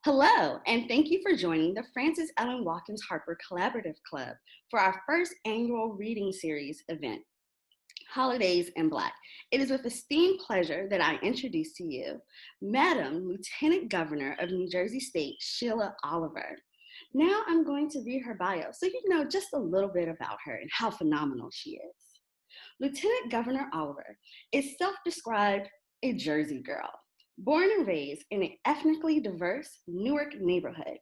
Hello, and thank you for joining the Frances Ellen Watkins Harper Collaborative Club for our first annual reading series event, Holidays in Black. It is with esteemed pleasure that I introduce to you Madam Lieutenant Governor of New Jersey State, Shelia Oliver. Now I'm going to read her bio so you know just a little bit about her and how phenomenal she is. Lieutenant Governor Oliver is self-described a Jersey girl, born and raised in an ethnically diverse Newark neighborhood.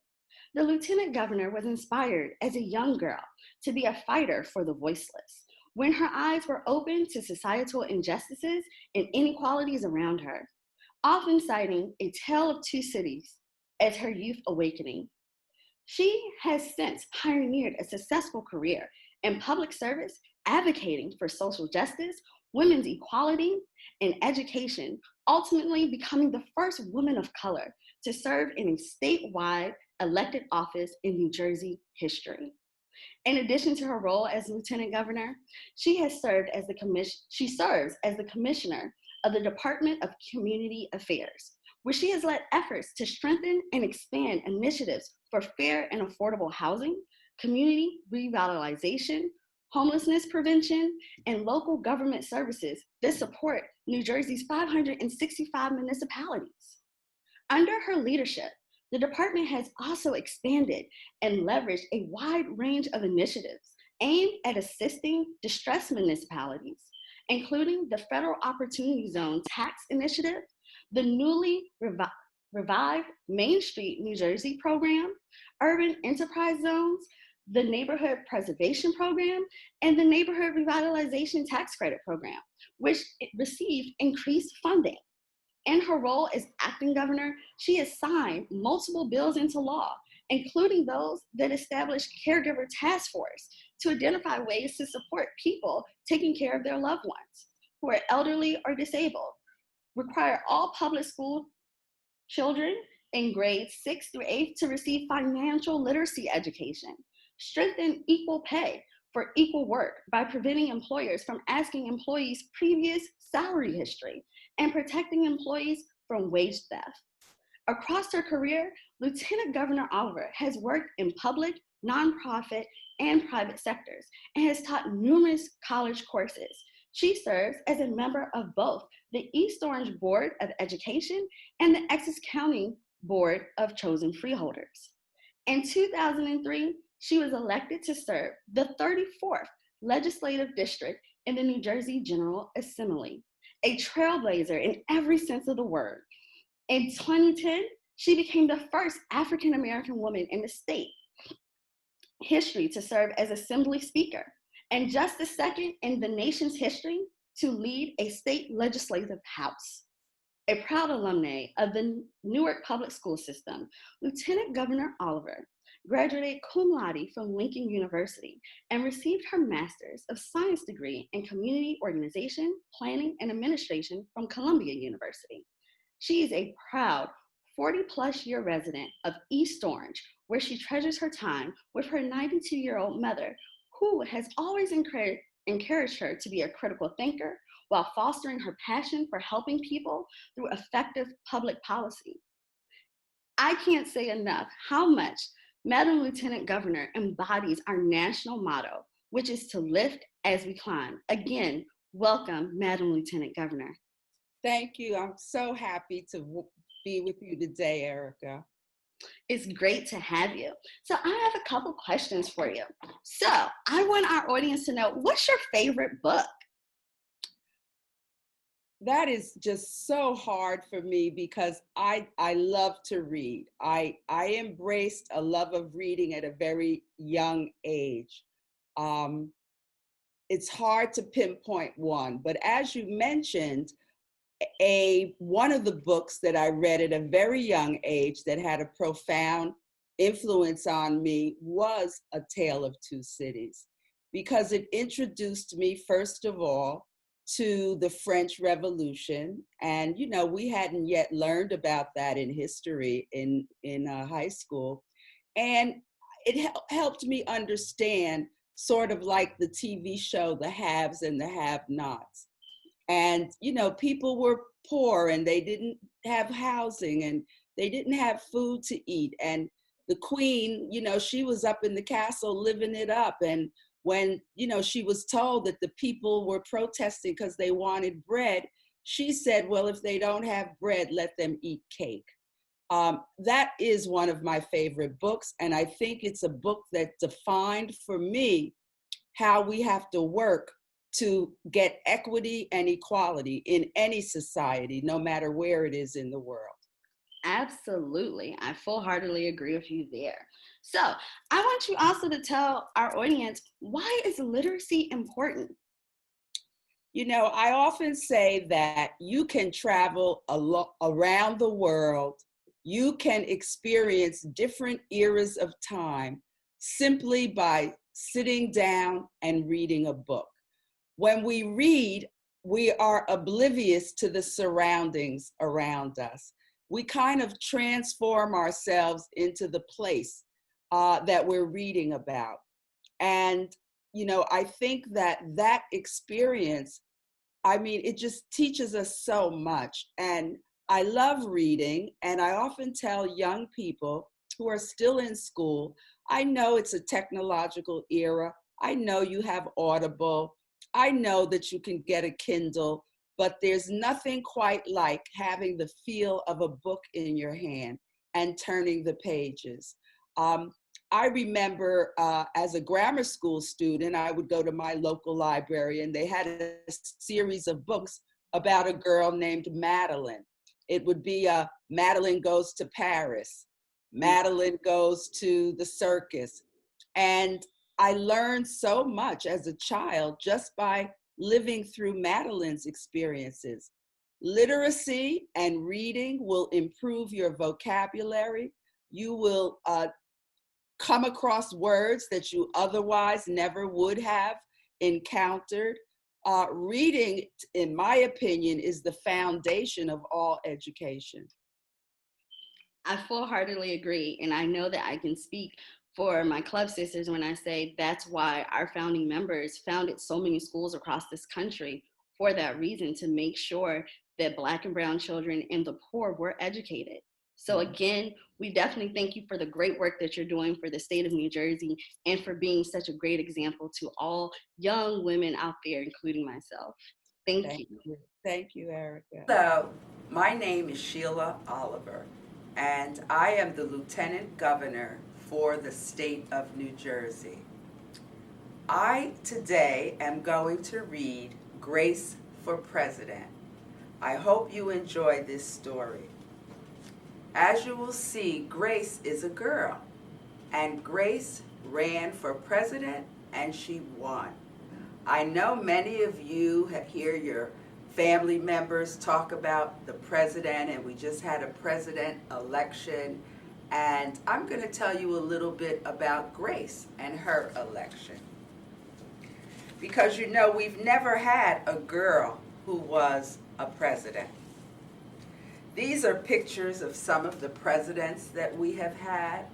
The lieutenant governor was inspired as a young girl to be a fighter for the voiceless when her eyes were open to societal injustices and inequalities around her, often citing A Tale of Two Cities as her youth awakening. She has since pioneered a successful career in public service, advocating for social justice, women's equality, and education, ultimately becoming the first woman of color to serve in a statewide elected office in New Jersey history. In addition to her role as lieutenant governor, she serves as the commissioner of the Department of Community Affairs, where she has led efforts to strengthen and expand initiatives for fair and affordable housing, community revitalization, homelessness prevention, and local government services that support New Jersey's 565 municipalities. Under her leadership, the department has also expanded and leveraged a wide range of initiatives aimed at assisting distressed municipalities, including the Federal Opportunity Zone Tax Initiative, the newly revived Main Street New Jersey program, urban enterprise zones, the Neighborhood Preservation Program, and the Neighborhood Revitalization Tax Credit Program, which received increased funding. In her role as acting governor, she has signed multiple bills into law, including those that establish caregiver task force to identify ways to support people taking care of their loved ones who are elderly or disabled, require all public school children in grades 6 through 8 to receive financial literacy education, strengthen equal pay for equal work by preventing employers from asking employees' previous salary history, and protecting employees from wage theft. Across her career, Lieutenant Governor Oliver has worked in public, nonprofit, and private sectors and has taught numerous college courses. She serves as a member of both the East Orange Board of Education and the Essex County Board of Chosen Freeholders. In 2003, she was elected to serve the 34th Legislative District in the New Jersey General Assembly, a trailblazer in every sense of the word. In 2010, she became the first African American woman in the state history to serve as Assembly Speaker, and just the second in the nation's history to lead a state legislative house. A proud alumni of the Newark Public School System, Lieutenant Governor Oliver graduated cum laude from Lincoln University and received her Master's of Science degree in Community Organization, Planning, and Administration from Columbia University. She is a proud 40-plus year resident of East Orange, where she treasures her time with her 92-year-old mother, who has always encouraged her to be a critical thinker while fostering her passion for helping people through effective public policy. I can't say enough how much Madam Lieutenant Governor embodies our national motto, which is to lift as we climb. Again, welcome, Madam Lieutenant Governor. Thank you. I'm so happy to be with you today, Erica. It's great to have you. So I have a couple questions for you. So I want our audience to know, what's your favorite book? That is just so hard for me because I love to read. I embraced a love of reading at a very young age. It's hard to pinpoint one, but as you mentioned, one of the books that I read at a very young age that had a profound influence on me was A Tale of Two Cities, because it introduced me, first of all, to the French Revolution. And, you know, we hadn't yet learned about that in history in high school. And it helped me understand, sort of like the TV show, The Haves and the Have-Nots. And, you know, people were poor and they didn't have housing, and They didn't have food to eat. And the queen, she was up in the castle living it up. And when, she was told that the people were protesting because they wanted bread, she said, well, if they don't have bread, let them eat cake. That is one of my favorite books. And I think it's a book that defined for me how we have to work to get equity and equality in any society, no matter where it is in the world. Absolutely. I full-heartedly agree with you there. So I want you also to tell our audience, why is literacy important? I often say that you can travel around the world. You can experience different eras of time simply by sitting down and reading a book. When we read, we are oblivious to the surroundings around us. We kind of transform ourselves into the place that we're reading about. And, I think that experience, it just teaches us so much. And I love reading. And I often tell young people who are still in school, I know it's a technological era. I know you have Audible. I know that you can get a Kindle, but there's nothing quite like having the feel of a book in your hand and turning the pages. I remember as a grammar school student, I would go to my local library and they had a series of books about a girl named Madeline. It would be Madeline Goes to Paris, Madeline Goes to the Circus. And I learned so much as a child just by living through Madeline's experiences. Literacy and reading will improve your vocabulary. You will come across words that you otherwise never would have encountered. Reading, in my opinion, is the foundation of all education. I full-heartedly agree. And I know that I can speak for my club sisters when I say that's why our founding members founded so many schools across this country, for that reason, to make sure that Black and brown children and the poor were educated. So again, we definitely thank you for the great work that you're doing for the state of New Jersey and for being such a great example to all young women out there, including myself. Thank you. Thank you, Erica. Hello, my name is Shelia Oliver, and I am the Lieutenant Governor for the state of New Jersey. I today am going to read Grace for President. I hope you enjoy this story. As you will see, Grace is a girl, and Grace ran for president and she won. I know many of you hear your family members talk about the president, and we just had a president election. And I'm going to tell you a little bit about Grace and her election. Because we've never had a girl who was a president. These are pictures of some of the presidents that we have had.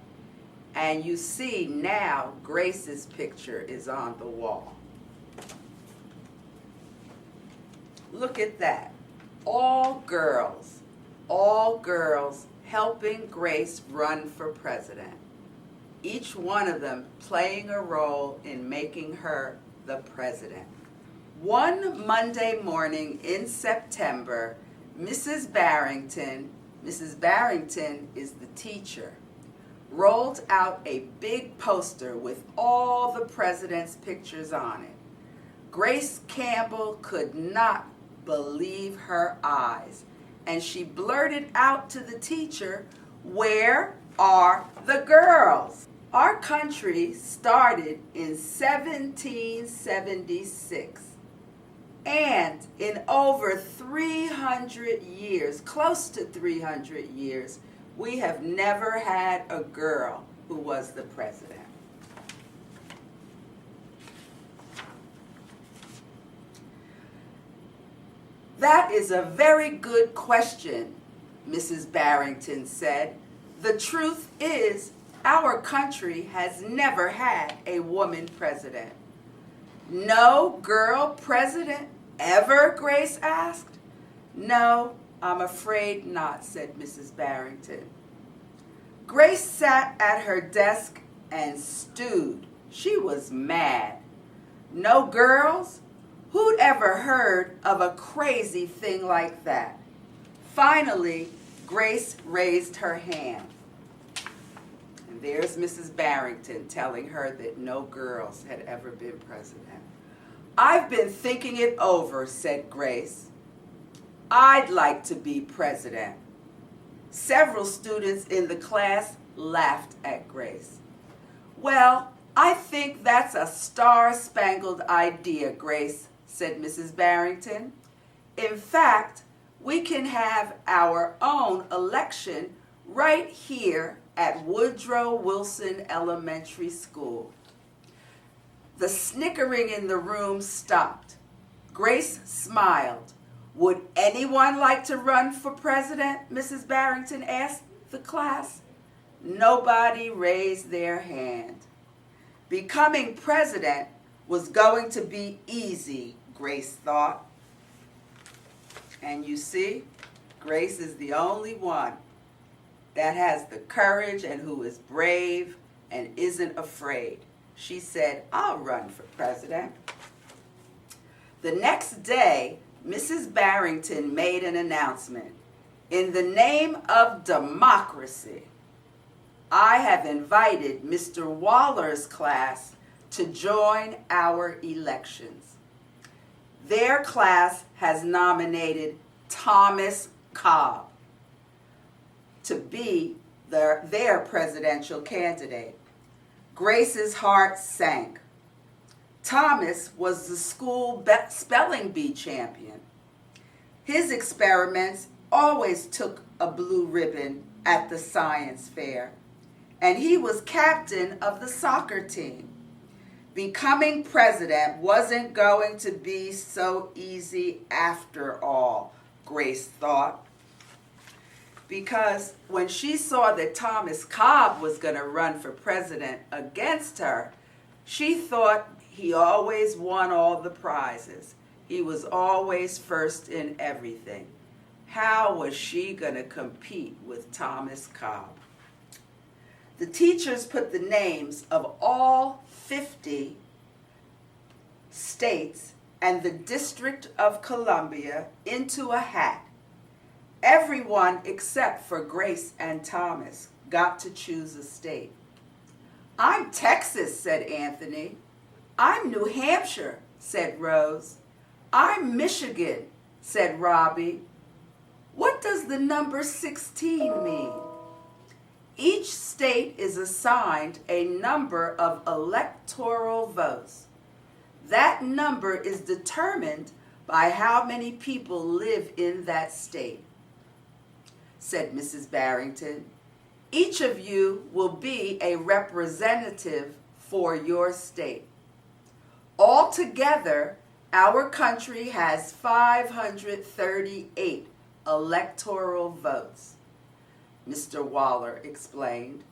And you see now Grace's picture is on the wall. Look at that. All girls helping Grace run for president. Each one of them playing a role in making her the president. One Monday morning in September, Mrs. Barrington is the teacher, rolled out a big poster with all the president's pictures on it. Grace Campbell could not believe her eyes, and she blurted out to the teacher, "Where are the girls?" Our country started in 1776, and in over 300 years, close to 300 years, we have never had a girl who was the president. That is a very good question, Mrs. Barrington said. The truth is, our country has never had a woman president. No girl president ever, Grace asked. No, I'm afraid not, said Mrs. Barrington. Grace sat at her desk and stewed. She was mad. No girls? Who'd ever heard of a crazy thing like that? Finally, Grace raised her hand. And there's Mrs. Barrington telling her that no girls had ever been president. "I've been thinking it over," said Grace. "I'd like to be president." Several students in the class laughed at Grace. "Well, I think that's a star-spangled idea, Grace," said Mrs. Barrington. "In fact, we can have our own election right here at Woodrow Wilson Elementary School." The snickering in the room stopped. Grace smiled. "Would anyone like to run for president?" Mrs. Barrington asked the class. Nobody raised their hand. Becoming president was going to be easy, Grace thought. And you see, Grace is the only one that has the courage and who is brave and isn't afraid. She said, "I'll run for president." The next day, Mrs. Barrington made an announcement. "In the name of democracy, I have invited Mr. Waller's class to join our elections. Their class has nominated Thomas Cobb to be their presidential candidate." Grace's heart sank. Thomas was the school spelling bee champion. His experiments always took a blue ribbon at the science fair, and he was captain of the soccer team. Becoming president wasn't going to be so easy after all, Grace thought. Because when she saw that Thomas Cobb was going to run for president against her, she thought he always won all the prizes. He was always first in everything. How was she going to compete with Thomas Cobb? The teachers put the names of all 50 states and the District of Columbia into a hat. Everyone except for Grace and Thomas got to choose a state. "I'm Texas," said Anthony. "I'm New Hampshire," said Rose. "I'm Michigan," said Robbie. "What does the number 16 mean?" Each state is assigned a number of electoral votes. That number is determined by how many people live in that state, said Mrs. Barrington. "Each of you will be a representative for your state. Altogether, our country has 538 electoral votes," Mr. Waller explained.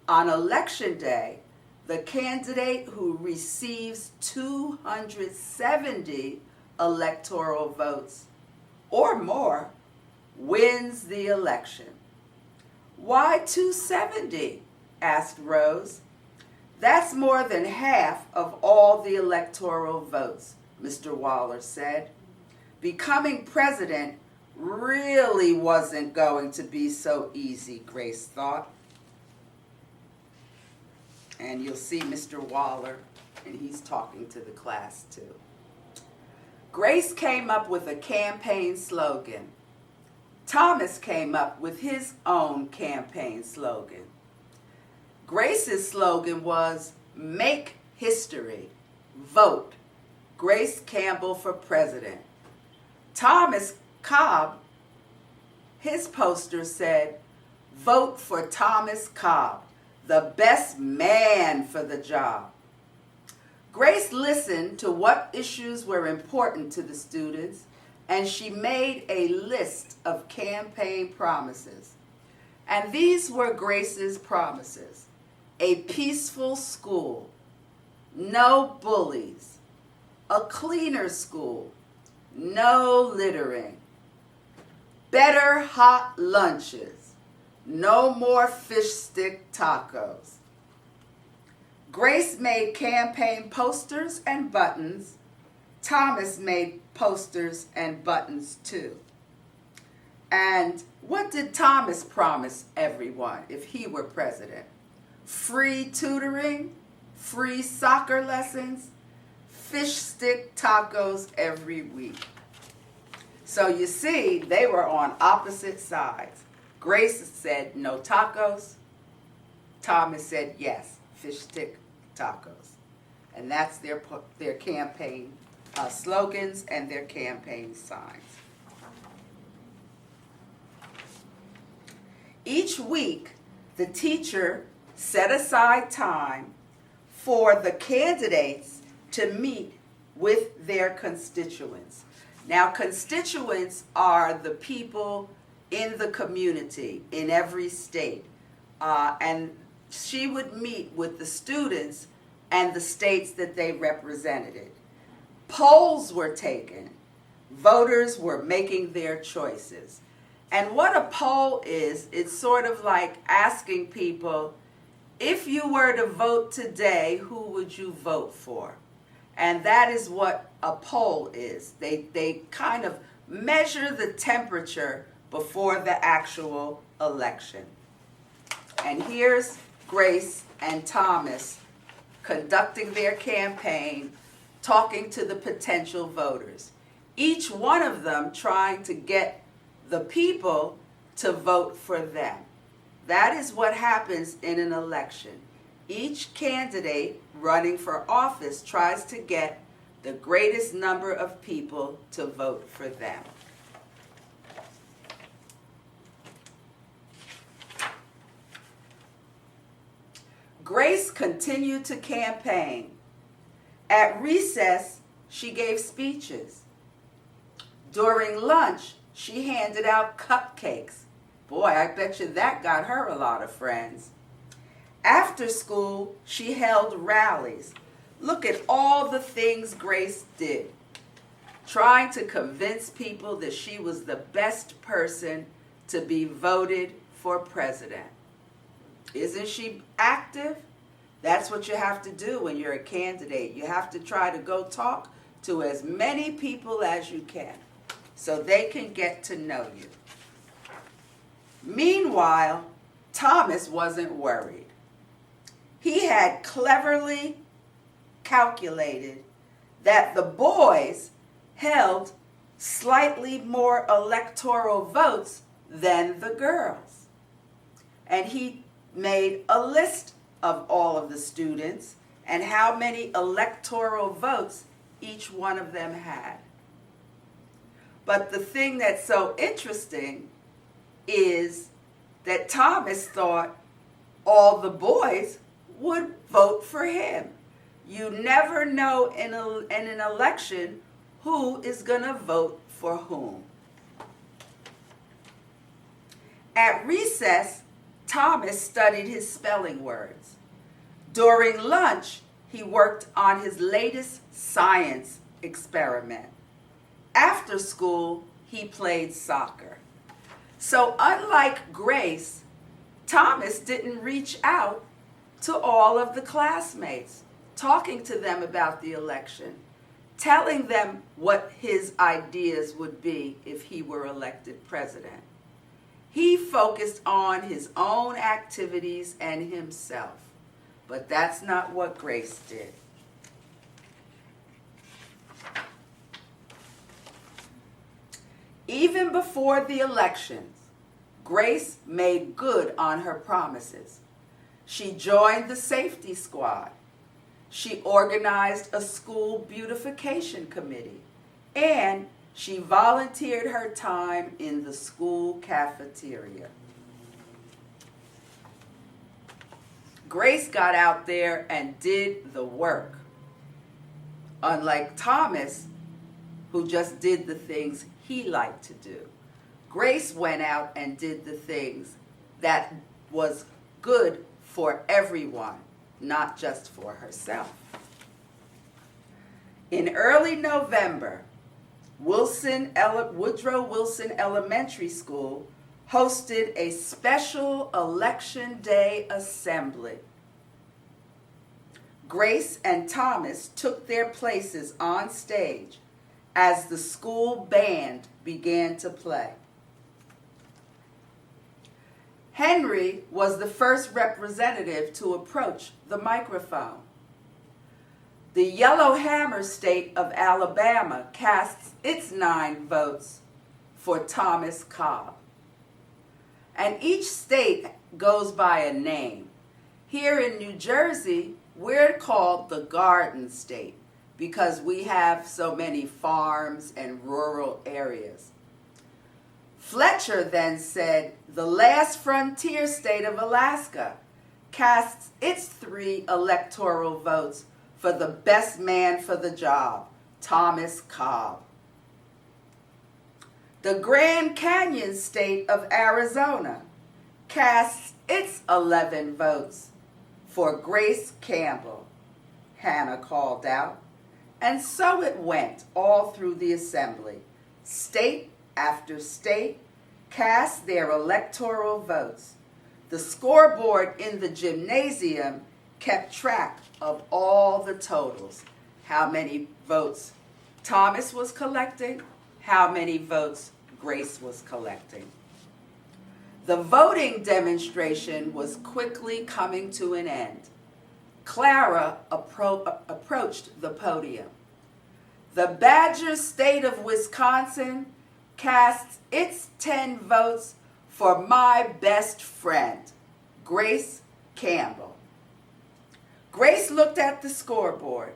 "On election day, the candidate who receives 270 electoral votes or more wins the election." "Why 270? asked Rose. "That's more than half of all the electoral votes," Mr. Waller said. Becoming president really wasn't going to be so easy, Grace thought. And you'll see Mr. Waller, and he's talking to the class too. Grace came up with a campaign slogan. Thomas came up with his own campaign slogan. Grace's slogan was, "Make history, vote, Grace Campbell for president." Thomas Cobb, his poster said, "Vote for Thomas Cobb, the best man for the job." Grace listened to what issues were important to the students, and she made a list of campaign promises. And these were Grace's promises: a peaceful school, no bullies, a cleaner school, no littering, better hot lunches, No more fish stick tacos. Grace made campaign posters and buttons. Thomas made posters and buttons too. And what did Thomas promise everyone if he were president? Free tutoring, free soccer lessons, fish stick tacos every week. So you see, they were on opposite sides. Grace said no tacos. Thomas said yes, fish stick tacos. And that's their campaign slogans and their campaign signs. Each week, the teacher set aside time for the candidates to meet with their constituents. Now, constituents are the people in the community in every state. And she would meet with the students and the states that they represented. Polls were taken. Voters were making their choices. And what a poll is, it's sort of like asking people, if you were to vote today, who would you vote for? And that is what a poll is. They kind of measure the temperature before the actual election. And here's Grace and Thomas conducting their campaign, talking to the potential voters. Each one of them trying to get the people to vote for them. That is what happens in an election. Each candidate running for office tries to get the greatest number of people to vote for them. Grace continued to campaign. At recess, she gave speeches. During lunch, she handed out cupcakes. Boy, I bet you that got her a lot of friends. After school, she held rallies. Look at all the things Grace did, trying to convince people that she was the best person to be voted for president. Isn't she active? That's what you have to do when you're a candidate. You have to try to go talk to as many people as you can so they can get to know you. Meanwhile, Thomas wasn't worried. He had cleverly calculated that the boys held slightly more electoral votes than the girls. And he made a list of all of the students and how many electoral votes each one of them had. But the thing that's so interesting is that Thomas thought all the boys would vote for him. You never know in an election who is going to vote for whom. At recess, Thomas studied his spelling words. During lunch, he worked on his latest science experiment. After school, he played soccer. So unlike Grace, Thomas didn't reach out to all of the classmates, talking to them about the election, telling them what his ideas would be if he were elected president. He focused on his own activities and himself. But that's not what Grace did. Even before the elections, Grace made good on her promises. She joined the safety squad. She organized a school beautification committee. And she volunteered her time in the school cafeteria. Grace got out there and did the work. Unlike Thomas, who just did the things he liked to do. Grace went out and did the things that was good for everyone, not just for herself. In early November, Woodrow Wilson Elementary School hosted a special Election Day assembly. Grace and Thomas took their places on stage as the school band began to play. Henry was the first representative to approach the microphone. The Yellowhammer state of Alabama casts its 9 votes for Thomas Cobb. And each state goes by a name. Here in New Jersey, we're called the Garden State because we have so many farms and rural areas. Fletcher then said the last frontier state of Alaska casts its 3 electoral votes for the best man for the job, Thomas Cobb. The Grand Canyon state of Arizona casts its 11 votes for Grace Campbell, Hannah called out. And so it went all through the assembly. State after state cast their electoral votes. The scoreboard in the gymnasium kept track of all the totals, how many votes Thomas was collecting, how many votes Grace was collecting. The voting demonstration was quickly coming to an end. Clara approached the podium. The Badger state of Wisconsin casts its 10 votes for my best friend, Grace Campbell. Grace looked at the scoreboard.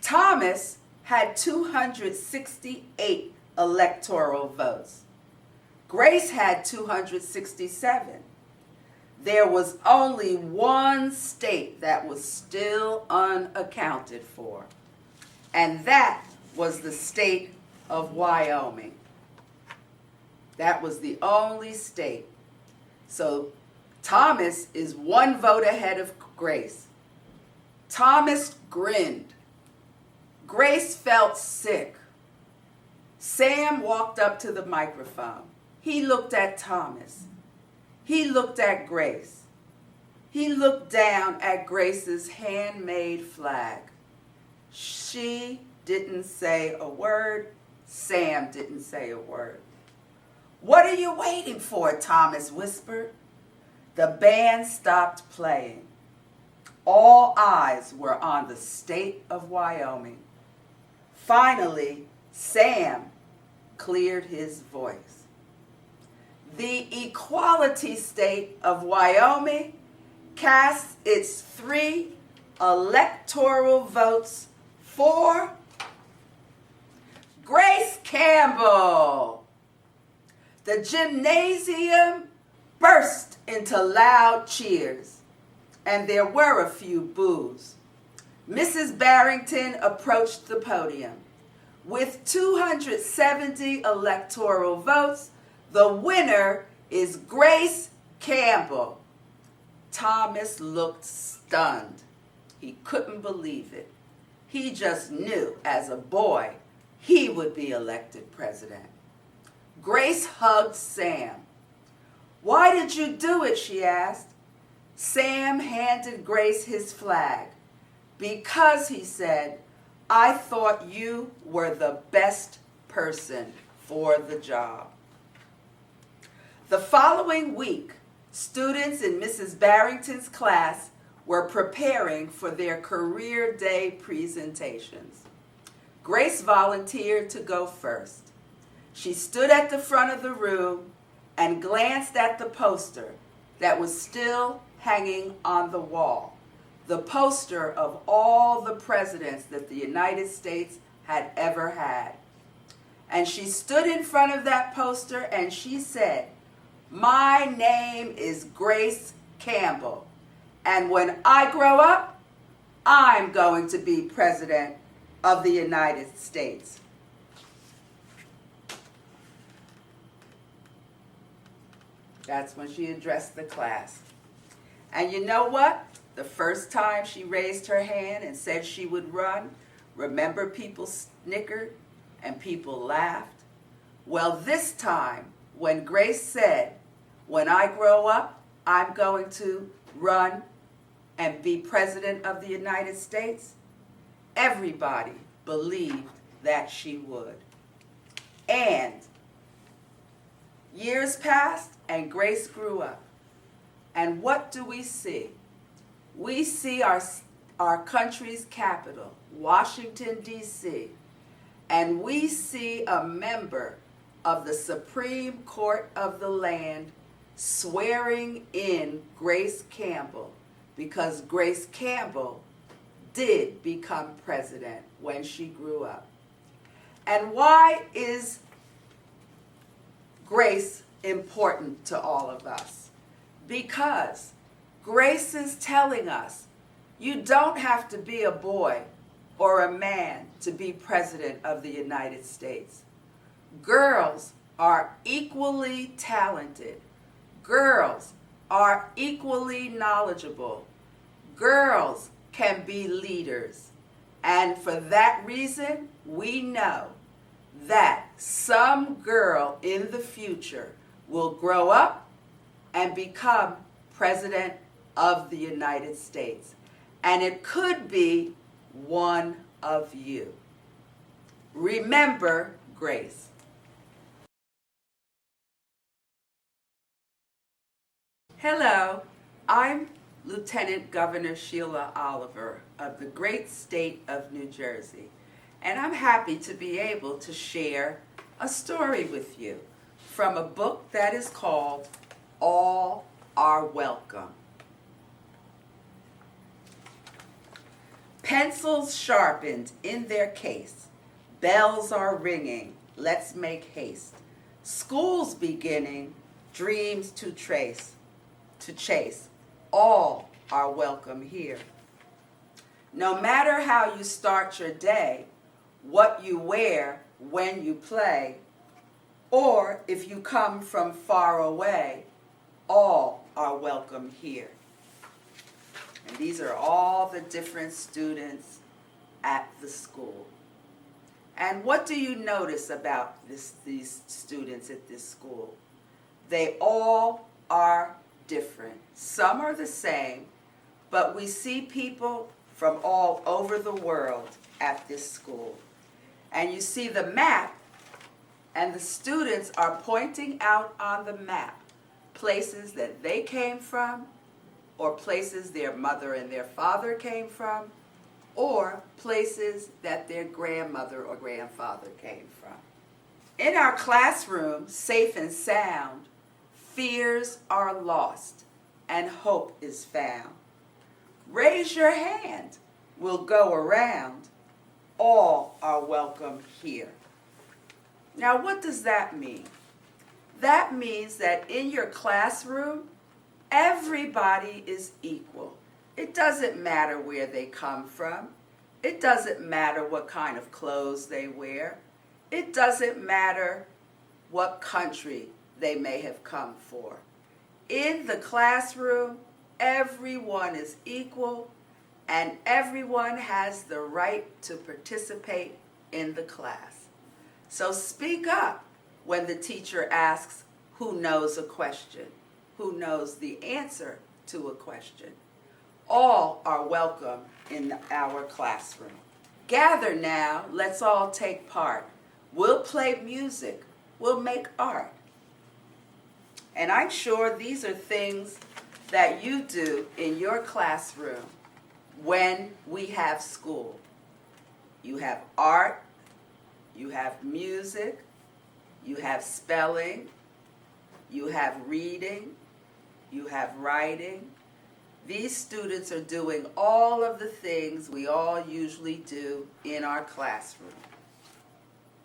Thomas had 268 electoral votes. Grace had 267. There was only one state that was still unaccounted for, and that was the state of Wyoming. That was the only state. So Thomas is 1 vote ahead of Grace. Thomas grinned. Grace felt sick. Sam walked up to the microphone. He looked at Thomas. He looked at Grace. He looked down at Grace's handmade flag. She didn't say a word. Sam didn't say a word. "What are you waiting for?" Thomas whispered. The band stopped playing. All eyes were on the state of Wyoming. Finally, Sam cleared his voice. The equality state of Wyoming casts its 3 electoral votes for Grace Campbell. The gymnasium burst into loud cheers, and there were a few boos. Mrs. Barrington approached the podium. With 270 electoral votes, the winner is Grace Campbell. Thomas looked stunned. He couldn't believe it. He just knew as a boy he would be elected president. Grace hugged Sam. "Why did you do it?" she asked. Sam handed Grace his flag. "Because," he said, "I thought you were the best person for the job." The following week, students in Mrs. Barrington's class were preparing for their career day presentations. Grace volunteered to go first. She stood at the front of the room and glanced at the poster that was still hanging on the wall, the poster of all the presidents that the United States had ever had. And she stood in front of that poster and she said, "My name is Grace Campbell, and when I grow up, I'm going to be president of the United States." That's when she addressed the class. And you know what? The first time she raised her hand and said she would run, remember people snickered and people laughed? Well, this time, when Grace said, When I grow up, I'm going to run and be president of the United States. Everybody believed that she would. And years passed and Grace grew up. And what do we see? We see our country's capital, Washington, D.C., and we see a member of the Supreme Court of the land swearing in Grace Campbell, because Grace Campbell did become president when she grew up. And why is Grace important to all of us? Because Grace is telling us you don't have to be a boy or a man to be president of the United States. Girls are equally talented. Girls are equally knowledgeable. Girls can be leaders. And for that reason, we know that some girl in the future will grow up and become president of the United States. And it could be one of you. Remember Grace. Hello, I'm Lieutenant Governor Shelia Oliver of the great state of New Jersey, and I'm happy to be able to share a story with you from a book that is called All Are Welcome. Pencils sharpened in their case, bells are ringing, let's make haste. School's beginning, dreams to chase, all are welcome here. No matter how you start your day, what you wear when you play, or if you come from far away, all are welcome here. And these are all the different students at the school. And what do you notice about these students at this school? They all are different. Some are the same, but we see people from all over the world at this school. And you see the map, and the students are pointing out on the map places that they came from, or places their mother and their father came from, or places that their grandmother or grandfather came from. In our classroom, safe and sound, fears are lost and hope is found. Raise your hand, we'll go around. All are welcome here. Now, what does that mean? That means that in your classroom, everybody is equal. It doesn't matter where they come from. It doesn't matter what kind of clothes they wear. It doesn't matter what country they may have come for. In the classroom, everyone is equal, and everyone has the right to participate in the class. So speak up when the teacher asks who knows a question, who knows the answer to a question. All are welcome in our classroom. Gather now, let's all take part. We'll play music, we'll make art. And I'm sure these are things that you do in your classroom when we have school. You have art, you have music, you have spelling, you have reading, you have writing. These students are doing all of the things we all usually do in our classroom.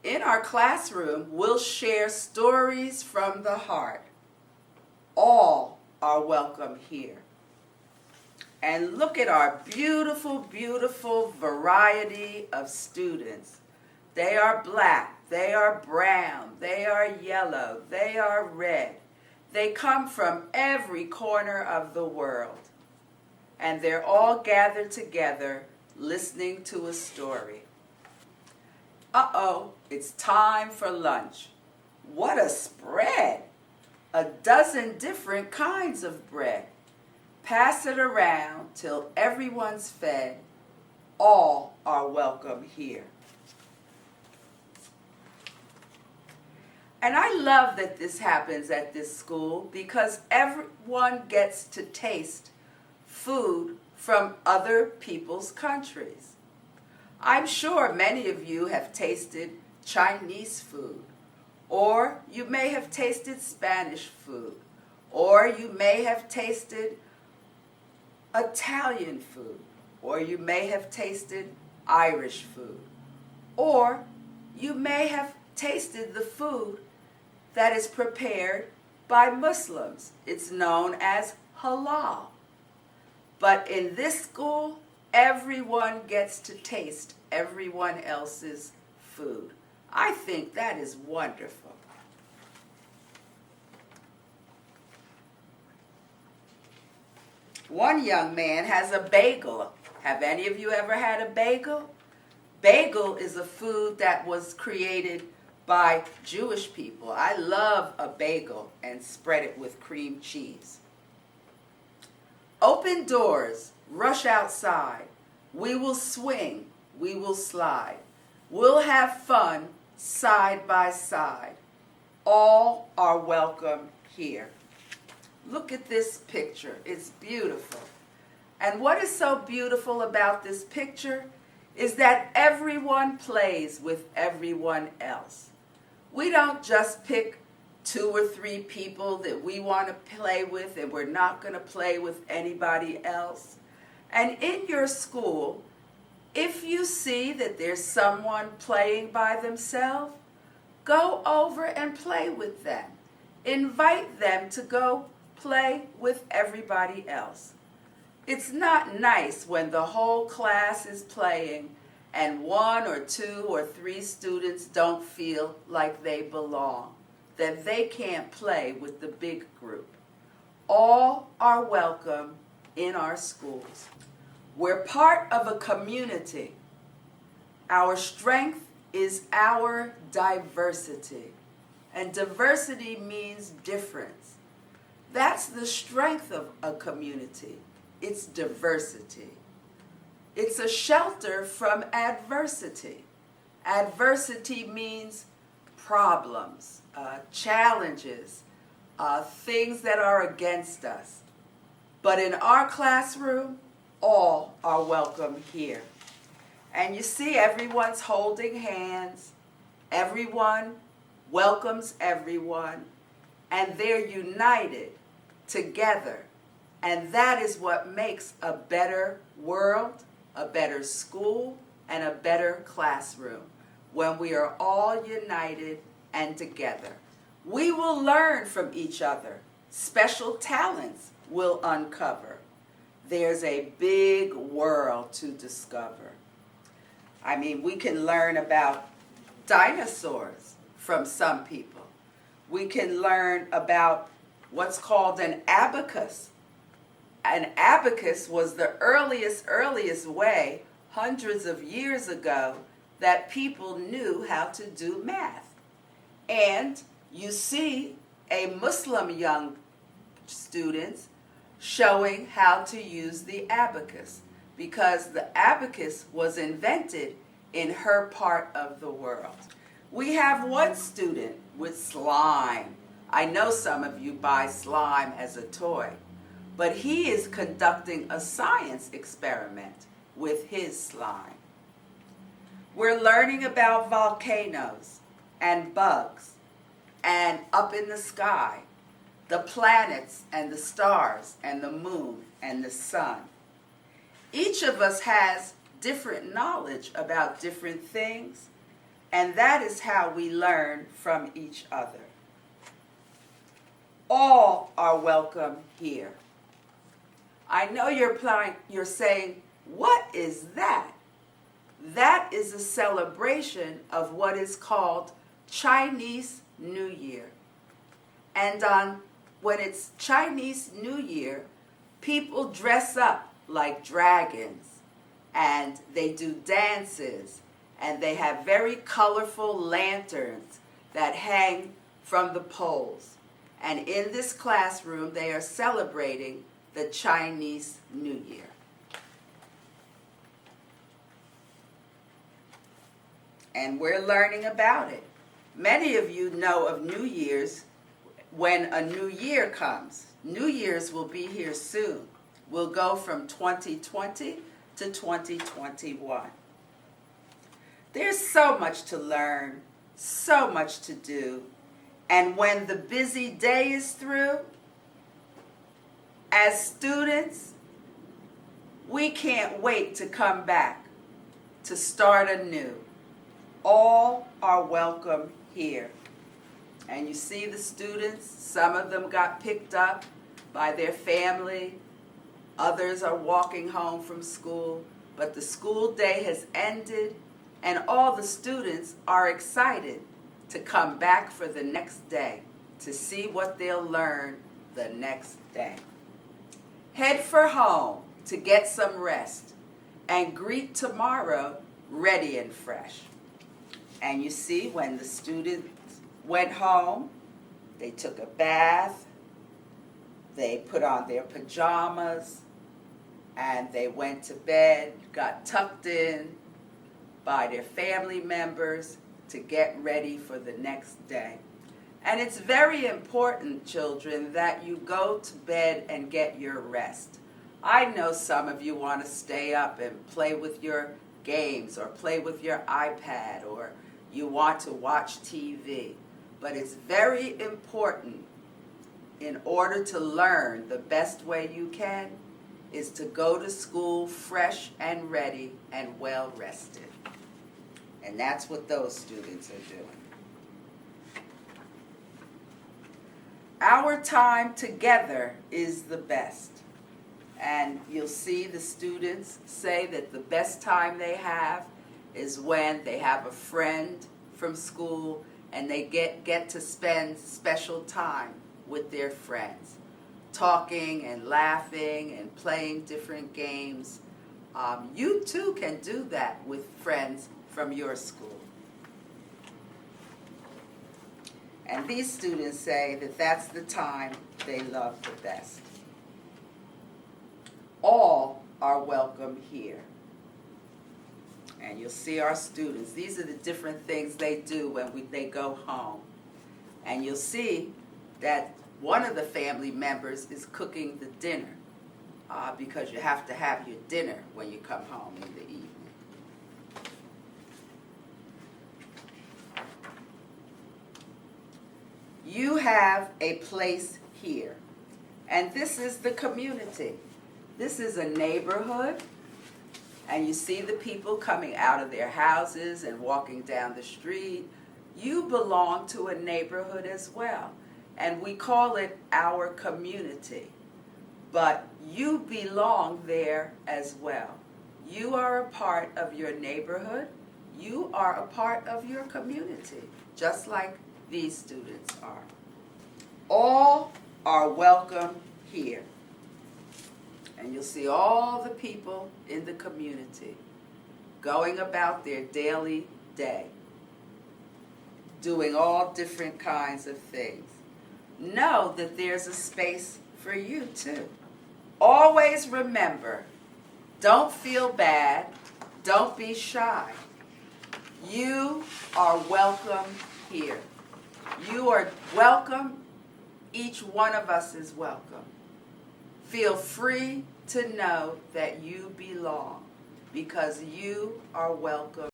In our classroom, we'll share stories from the heart. All are welcome here. And look at our beautiful, beautiful variety of students. They are black, they are brown, they are yellow, they are red. They come from every corner of the world. And they're all gathered together listening to a story. Uh-oh, it's time for lunch. What a spread! a dozen different kinds of bread. Pass it around till everyone's fed. All are welcome here. And I love that this happens at this school because everyone gets to taste food from other people's countries. I'm sure many of you have tasted Chinese food, or you may have tasted Spanish food, or you may have tasted Italian food, or you may have tasted Irish food, or you may have tasted the food that is prepared by Muslims. It's known as halal. But in this school, everyone gets to taste everyone else's food. I think that is wonderful. One young man has a bagel. Have any of you ever had a bagel? Bagel is a food that was created by Jewish people. I love a bagel and spread it with cream cheese. Open doors, rush outside. We will swing, we will slide. We'll have fun side by side. All are welcome here. Look at this picture. It's beautiful. And what is so beautiful about this picture is that everyone plays with everyone else. We don't just pick 2 or 3 people that we want to play with and we're not going to play with anybody else. And in your school, if you see that there's someone playing by themselves, go over and play with them. Invite them to go play with everybody else. It's not nice when the whole class is playing and 1 or 2 or 3 students don't feel like they belong, that they can't play with the big group. All are welcome in our schools. We're part of a community. Our strength is our diversity. And diversity means difference. That's the strength of a community. It's diversity. It's a shelter from adversity. Adversity means problems, challenges, things that are against us. But in our classroom, all are welcome here. And you see, everyone's holding hands. Everyone welcomes everyone. And they're united together. And that is what makes a better world, a better school, and a better classroom, when we are all united and together. We will learn from each other. Special talents will uncover. There's a big world to discover. I mean, we can learn about dinosaurs from some people. We can learn about what's called an abacus. An abacus was the earliest way, hundreds of years ago, that people knew how to do math. And you see a Muslim young student showing how to use the abacus, because the abacus was invented in her part of the world. We have one student with slime. I know some of you buy slime as a toy, but he is conducting a science experiment with his slime. We're learning about volcanoes and bugs and up in the sky, the planets and the stars and the moon and the sun. Each of us has different knowledge about different things, and that is how we learn from each other. All are welcome here. I know you're saying, what is that? That is a celebration of what is called Chinese New Year. And when it's Chinese New Year, people dress up like dragons, and they do dances, and they have very colorful lanterns that hang from the poles. And in this classroom, they are celebrating the Chinese New Year. And we're learning about it. Many of you know of New Year's when a new year comes. New Year's will be here soon. We'll go from 2020 to 2021. There's so much to learn, so much to do. And when the busy day is through, as students, we can't wait to come back, to start anew. All are welcome here. And you see the students, some of them got picked up by their family, others are walking home from school, but the school day has ended and all the students are excited to come back for the next day, to see what they'll learn the next day. Head for home to get some rest and greet tomorrow ready and fresh. And you see, when the students went home, they took a bath, they put on their pajamas, and they went to bed, got tucked in by their family members to get ready for the next day. And it's very important, children, that you go to bed and get your rest. I know some of you want to stay up and play with your games or play with your iPad, or you want to watch TV. But it's very important, in order to learn the best way you can, is to go to school fresh and ready and well rested. And that's what those students are doing. Our time together is the best. And you'll see the students say that the best time they have is when they have a friend from school and they get to spend special time with their friends, talking and laughing and playing different games. You too can do that with friends from your school. And these students say that that's the time they love the best. All are welcome here. And you'll see our students. These are the different things they do when they go home. And you'll see that one of the family members is cooking the dinner, because you have to have your dinner when you come home in the evening. You have a place here, and this is the community. This is a neighborhood, and you see the people coming out of their houses and walking down the street. You belong to a neighborhood as well, and we call it our community, but you belong there as well. You are a part of your neighborhood. You are a part of your community, just like these students are. All are welcome here. And you'll see all the people in the community going about their daily day, doing all different kinds of things. Know that there's a space for you too. Always remember, don't feel bad, don't be shy. You are welcome here. You are welcome. Each one of us is welcome. Feel free to know that you belong, because you are welcome